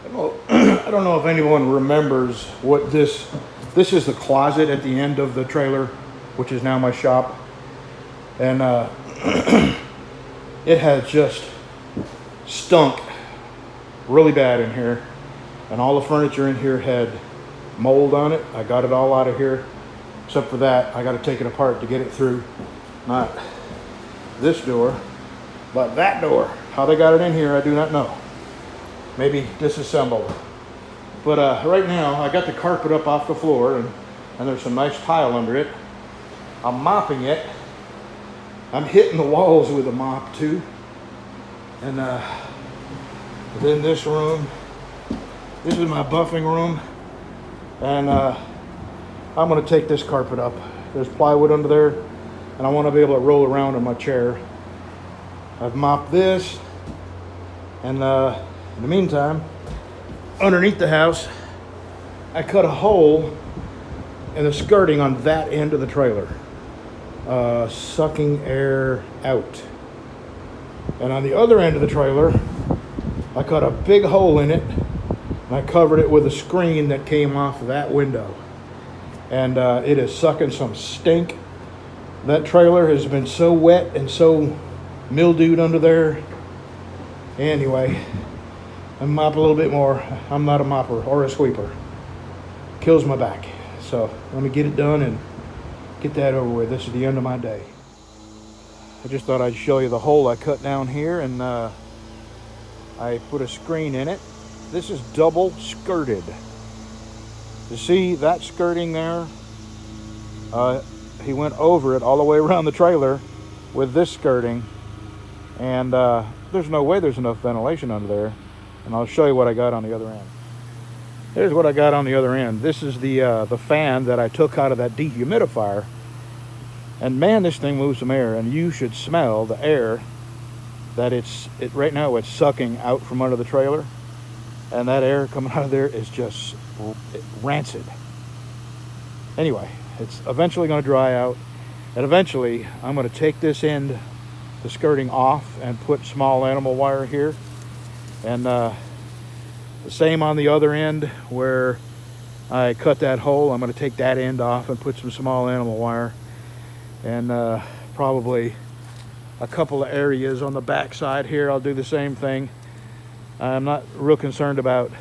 I don't know if anyone remembers what this is the closet at the end of the trailer, which is now my shop. And it had just stunk really bad in here. And all the furniture in here had mold on it. I got it all out of here. Except for that, I got to take it apart to get it through. Not this door, but that door. How they got it in here, I do not know. Maybe disassembled. But right now, I got the carpet up off the floor, and there's some nice tile under it. I'm mopping it. I'm hitting the walls with a mop too. And then this room, this is my buffing room. And I'm gonna take this carpet up. There's plywood under there, and I wanna be able to roll around in my chair. I've mopped this, and in the meantime, underneath the house, I cut a hole in the skirting on that end of the trailer, sucking air out. And on the other end of the trailer, I cut a big hole in it, and I covered it with a screen that came off that window. And it is sucking some stink. That trailer has been so wet and so mildewed under there. Anyway, I mop a little bit more. I'm not a mopper or a sweeper. Kills my back. So let me get it done and get that over with. This is the end of my day. I just thought I'd show you the hole I cut down here, and I put a screen in it. This is double skirted. You see that skirting there? He went over it all the way around the trailer with this skirting, and there's no way there's enough ventilation under there. And I'll show you what I got on the other end. Here's what I got on the other end. This is the fan that I took out of that dehumidifier. And man, this thing moves some air, and you should smell the air that right now it's sucking out from under the trailer. And that air coming out of there is just rancid. Anyway, it's eventually going to dry out. And eventually, I'm going to take this end, the skirting off, and put small animal wire here. And the same on the other end where I cut that hole. I'm going to take that end off and put some small animal wire. And probably a couple of areas on the back side here, I'll do the same thing. I'm not real concerned about...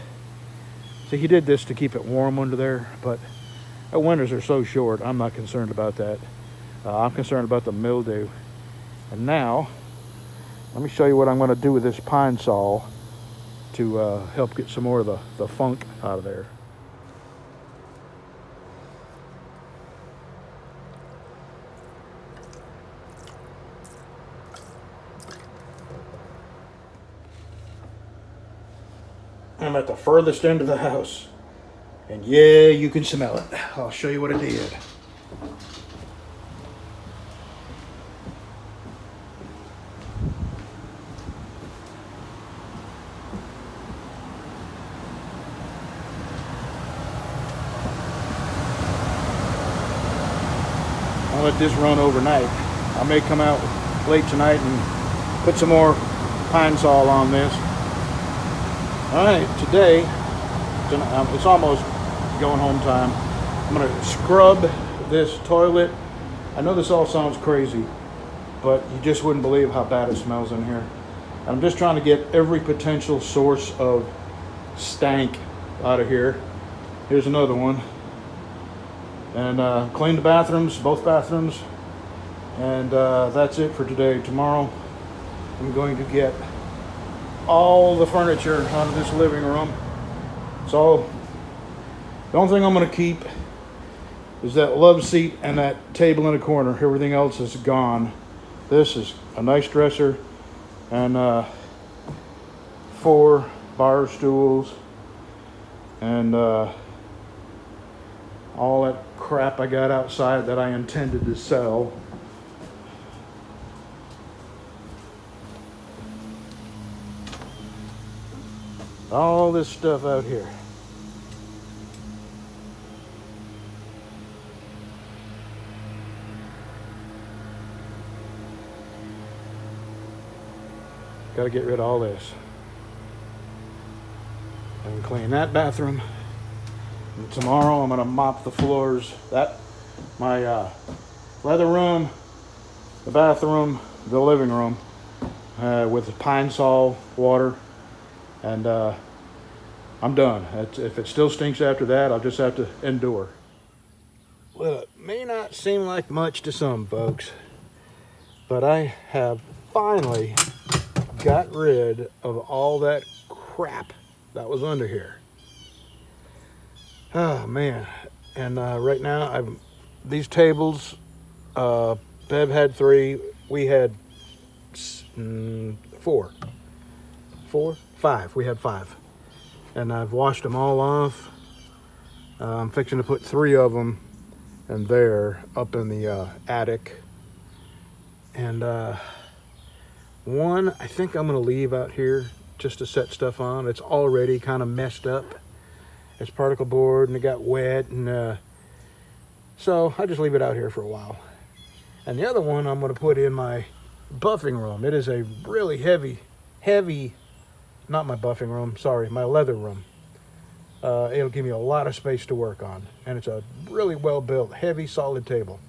See, he did this to keep it warm under there, but our winters are so short, I'm not concerned about that. I'm concerned about the mildew. And now, let me show you what I'm going to do with this pine saw to help get some more of the funk out of there. I'm at the furthest end of the house, and yeah, you can smell it. I'll show you what I did. I'll let this run overnight. I may come out late tonight and put some more pine saw on this. Alright, today, it's almost going home time. I'm going to scrub this toilet. I know this all sounds crazy, but you just wouldn't believe how bad it smells in here. And I'm just trying to get every potential source of stank out of here. Here's another one. And clean the bathrooms, both bathrooms. And that's it for today. Tomorrow, I'm going to get all the furniture out of this living room. So the only thing I'm going to keep is that love seat and that table in the corner. Everything else is gone. This is a nice dresser and 4 bar stools and all that crap I got outside that I intended to sell. All this stuff out here. Got to get rid of all this. can clean that bathroom. And tomorrow I'm gonna mop the floors. My leather room, the bathroom, the living room with Pine Sol water, and I'm done. If it still stinks after that, I'll just have to endure. Well, it may not seem like much to some folks, but I have finally got rid of all that crap that was under here. Oh man. And right now these tables, Bev had 3, we had 5, we had 5, and I've washed them all off. I'm fixing to put 3 of them in there up in the attic, and one I think I'm gonna leave out here just to set stuff on. It's already kind of messed up. It's particle board and it got wet, and so I just leave it out here for a while. And the other one I'm going to put in my buffing room. It is a really heavy, not my buffing room, sorry, my leather room. It'll give me a lot of space to work on. And it's a really well built, heavy, solid table.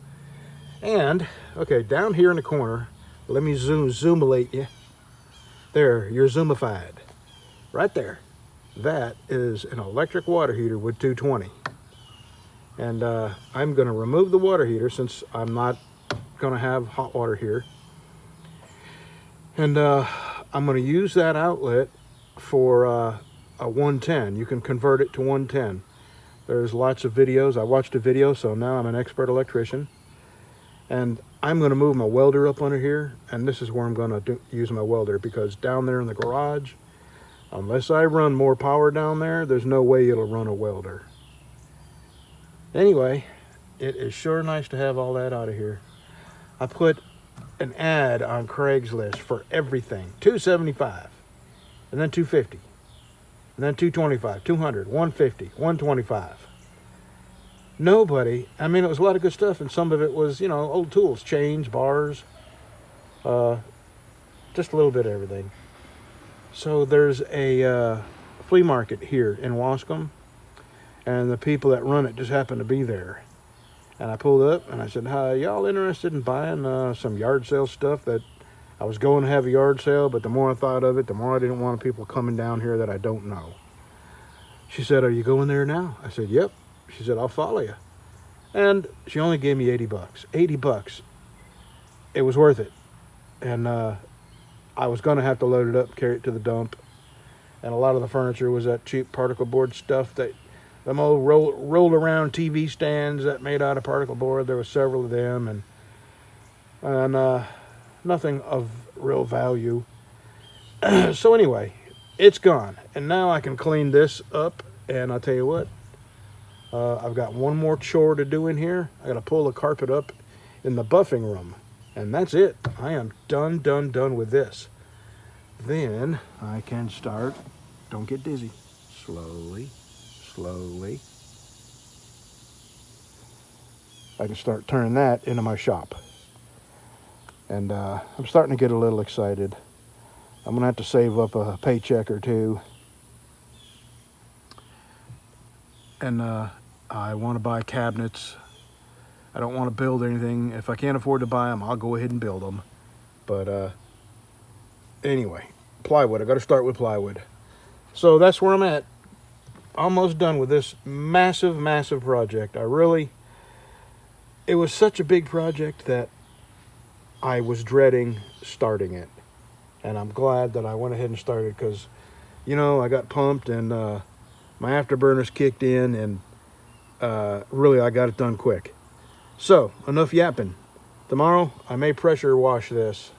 And, okay, down here in the corner, let me zoomulate you. There, you're zoomified. Right there. That is an electric water heater with 220. And I'm going to remove the water heater since I'm not going to have hot water here. And I'm going to use that outlet for a 110. You can convert it to 110. There's lots of videos. I watched a video, so now I'm an expert electrician. And I'm going to move my welder up under here, and this is where I'm going to use my welder, because down there in the garage, unless I run more power down there, there's no way it'll run a welder. Anyway, it is sure nice to have all that out of here. I put an ad on Craigslist for everything. $275, and then $250, and then $225, $200, $150, $125. Nobody, I mean, it was a lot of good stuff, and some of it was, you know, old tools, chains, bars, just a little bit of everything. So there's a flea market here in Wascom, and the people that run it just happen to be there. And I pulled up and I said, "Hi, y'all interested in buying some yard sale stuff?" That I was going to have a yard sale, but the more I thought of it, the more I didn't want people coming down here that I don't know. She said, "Are you going there now?" I said, "Yep." She said, "I'll follow you." And she only gave me 80 bucks. 80 bucks. It was worth it. And I was going to have to load it up, carry it to the dump. And a lot of the furniture was that cheap particle board stuff, that them old roll around TV stands that made out of particle board. There were several of them, and nothing of real value. So anyway, it's gone. And now I can clean this up. And I'll tell you what, I've got one more chore to do in here. I got to pull the carpet up in the buffing room. And that's it. I am done with this. Then I can start, don't get dizzy, slowly. I can start turning that into my shop. And I'm starting to get a little excited. I'm going to have to save up a paycheck or two. And I want to buy cabinets. I don't want to build anything. If I can't afford to buy them, I'll go ahead and build them. But anyway, plywood. I got to start with plywood. So that's where I'm at. Almost done with this massive project. It was such a big project that I was dreading starting it. And I'm glad that I went ahead and started, because, you know, I got pumped, and my afterburners kicked in, and really I got it done quick. So, enough yapping. Tomorrow, I may pressure wash this.